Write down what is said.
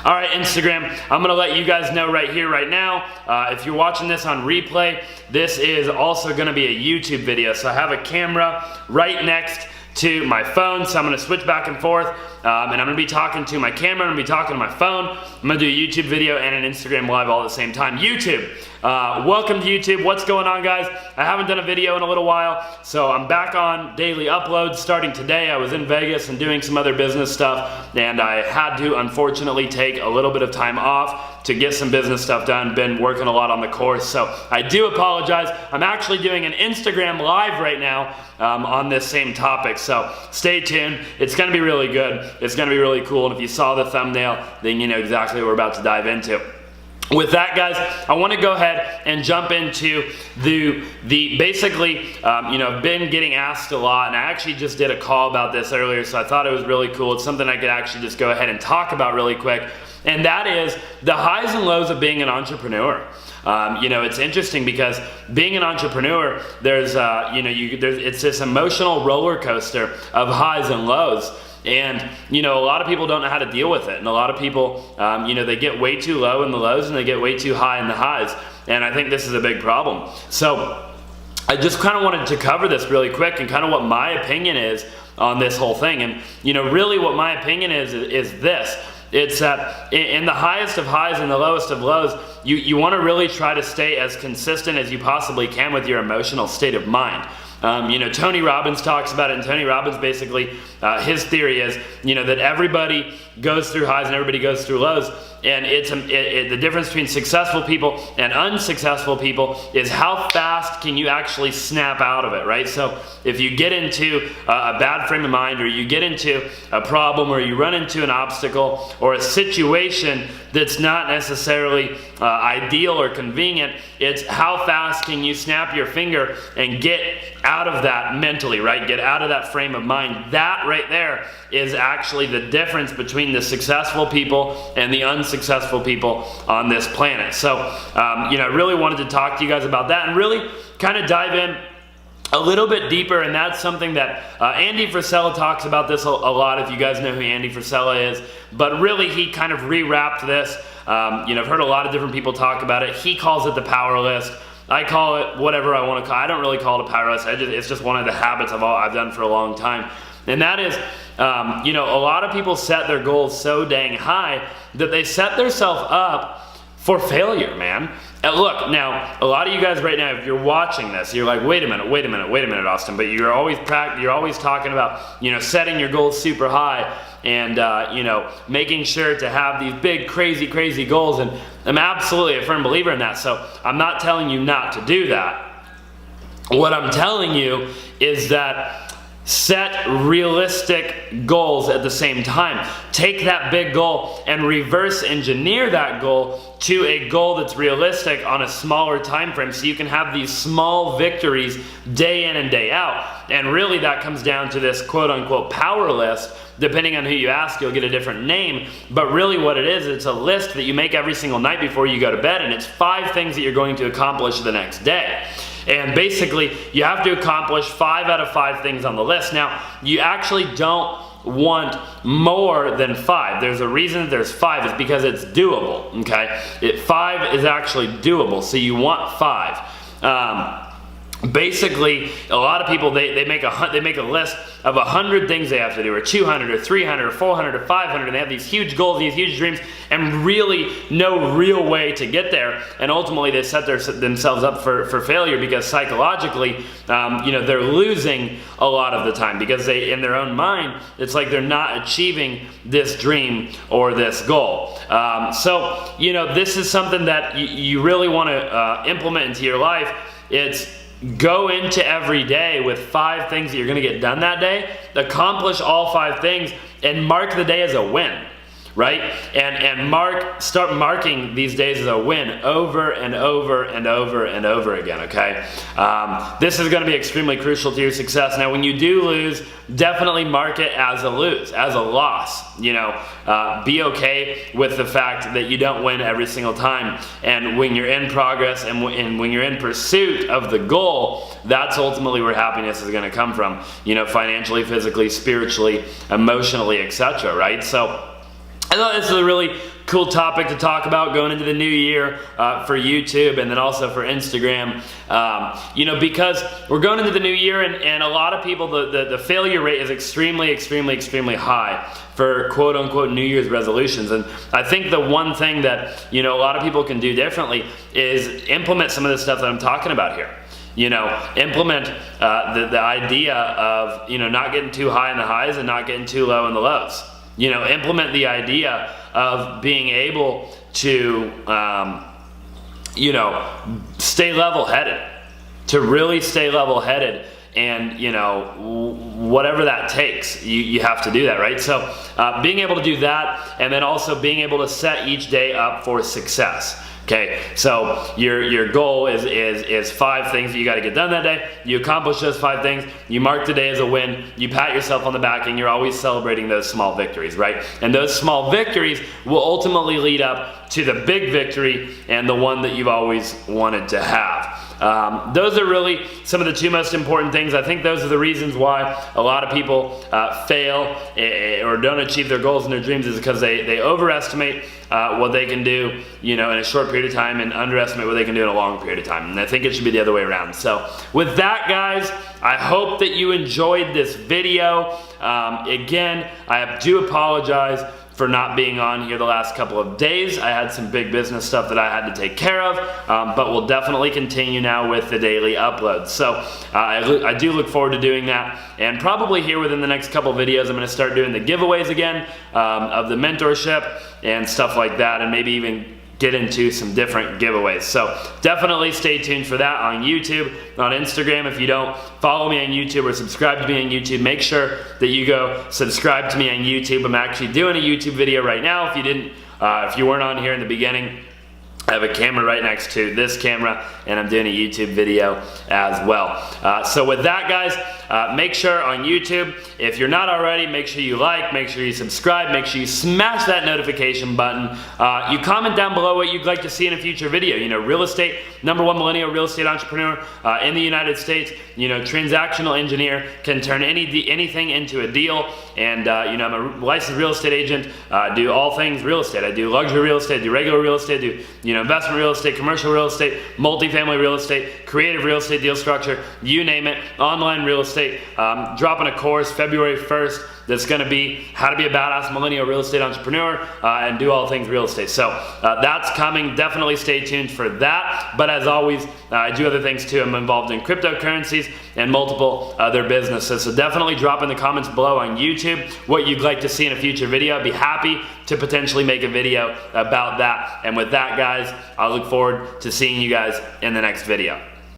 All right, Instagram, I'm gonna let you guys know right here, right now, if you're watching this on replay, this is also gonna be a YouTube video. So I have a camera right next to my phone, so I'm gonna switch back and forth, and I'm gonna be talking to my camera, I'm gonna be talking to my phone, I'm gonna do a YouTube video and an Instagram live all at the same time. YouTube, welcome to YouTube. What's going on, guys? I haven't done a video in a little while, so I'm back on daily uploads starting today. I was in Vegas and doing some other business stuff, and I had to unfortunately take a little bit of time off to get some business stuff done. Been working a lot on the course, so I do apologize. I'm actually doing an Instagram live right now on this same topic, so stay tuned. It's gonna be really good. It's gonna be really cool, and if you saw the thumbnail, then you know exactly what we're about to dive into. With that, guys, I want to go ahead and jump into the basically, I've been getting asked a lot, and I actually just did a call about this earlier, so I thought it was really cool. It's something I could actually just go ahead and talk about really quick, and that is the highs and lows of being an entrepreneur. It's interesting because being an entrepreneur, it's this emotional roller coaster of highs and lows. And, a lot of people don't know how to deal with it. And a lot of people, they get way too low in the lows and they get way too high in the highs. And I think this is a big problem. So I just kind of wanted to cover this really quick and kind of what my opinion is on this whole thing. And, really what my opinion is this. It's that in the highest of highs and the lowest of lows, you want to really try to stay as consistent as you possibly can with your emotional state of mind. Tony Robbins talks about it, and Tony Robbins basically, his theory is, that everybody goes through highs and everybody goes through lows, and the difference between successful people and unsuccessful people is how fast can you actually snap out of it, right? So if you get into a bad frame of mind, or you get into a problem, or you run into an obstacle, or a situation that's not necessarily ideal or convenient, it's how fast can you snap your finger and get out of that mentally, right? Get out of that frame of mind. That right there is actually the difference between the successful people and the unsuccessful people on this planet. So, I really wanted to talk to you guys about that and really kind of dive in a little bit deeper, and that's something that Andy Frisella talks about this a lot, if you guys know who Andy Frisella is, but really he kind of rewrapped this. I've heard a lot of different people talk about it. He calls it the power list. I call it whatever I want to call it. I don't really call it a power list. It's just one of the habits I've done for a long time. And that is, a lot of people set their goals so dang high that they set themselves up for failure, man. And look, now, a lot of you guys right now, if you're watching this, you're like, wait a minute, Austin, but you're always talking about, setting your goals super high and, making sure to have these big, crazy goals. And I'm absolutely a firm believer in that. So I'm not telling you not to do that. What I'm telling you is that set realistic goals at the same time. Take that big goal and reverse engineer that goal to a goal that's realistic on a smaller time frame, so you can have these small victories day in and day out. And really that comes down to this quote unquote power list. Depending on who you ask, you'll get a different name, but really what it is, it's a list that you make every single night before you go to bed, and it's 5 things that you're going to accomplish the next day. And basically, you have to accomplish 5 out of 5 things on the list. Now, you actually don't want more than 5. There's a reason there's 5. It's because it's doable, okay? 5 is actually doable, so you want 5. Basically, a lot of people, they make a list of 100 things they have to do, or 200, or 300, or 400, or 500, and they have these huge goals and these huge dreams, and really no real way to get there. And ultimately, they set themselves up for failure because psychologically, they're losing a lot of the time because in their own mind, it's like they're not achieving this dream or this goal. So, this is something that you really want to implement into your life. It's go into every day with 5 things that you're going to get done that day, accomplish all 5 things, and mark the day as a win. right? And start marking these days as a win over and over and over and over again, okay? This is going to be extremely crucial to your success. Now, when you do lose, definitely mark it as a lose, as a loss. You know, be okay with the fact that you don't win every single time. And when you're in progress and when you're in pursuit of the goal, that's ultimately where happiness is going to come from. You know, financially, physically, spiritually, emotionally, etc., right? So I thought this is a really cool topic to talk about going into the new year for YouTube and then also for Instagram. You know, because we're going into the new year, and a lot of people, the failure rate is extremely high for quote unquote New Year's resolutions. And I think the one thing that, you know, a lot of people can do differently is implement some of the stuff that I'm talking about here. You know, implement the idea of, you know, not getting too high in the highs and not getting too low in the lows. You know, implement the idea of being able to, you know, stay level-headed, to really stay level-headed. And, you know, whatever that takes, you have to do that, right? So being able to do that, and then also being able to set each day up for success. Okay, so your goal is 5 things that you got to get done that day. You accomplish those 5 things. You mark the day as a win. You pat yourself on the back, and you're always celebrating those small victories, right? And those small victories will ultimately lead up to the big victory and the one that you've always wanted to have. Those are really some of the 2 most important things. I think those are the reasons why a lot of people fail or don't achieve their goals and their dreams, is because they overestimate what they can do, you know, in a short period of time, and underestimate what they can do in a long period of time. And I think it should be the other way around. So with that, guys, I hope that you enjoyed this video. Again, I do apologize for not being on here the last couple of days. I had some big business stuff that I had to take care of, but we'll definitely continue now with the daily uploads. So I do look forward to doing that, and probably here within the next couple videos I'm going to start doing the giveaways again of the mentorship and stuff like that, and maybe even get into some different giveaways. So definitely stay tuned for that on YouTube, on Instagram. If you don't follow me on YouTube or subscribe to me on YouTube, make sure that you go subscribe to me on YouTube. I'm actually doing a YouTube video right now. If you weren't on here in the beginning, I have a camera right next to this camera, and I'm doing a YouTube video as well. So with that, guys, make sure on YouTube, if you're not already, make sure you like, make sure you subscribe, make sure you smash that notification button. You comment down below what you'd like to see in a future video. You know, real estate, #1 millennial real estate entrepreneur in the United States. You know, transactional engineer, can turn anything into a deal. And you know, I'm a licensed real estate agent. Do all things real estate. I do luxury real estate, do regular real estate, do, you know, investment real estate, commercial real estate, multifamily real estate, creative real estate, deal structure, you name it, online real estate. Dropping a course February 1st that's going to be how to be a badass millennial real estate entrepreneur and do all things real estate. So that's coming. Definitely stay tuned for that. But as always, I do other things too. I'm involved in cryptocurrencies and multiple other businesses. So definitely drop in the comments below on YouTube what you'd like to see in a future video. I'd be happy to potentially make a video about that. And with that, guys, I look forward to seeing you guys in the next video.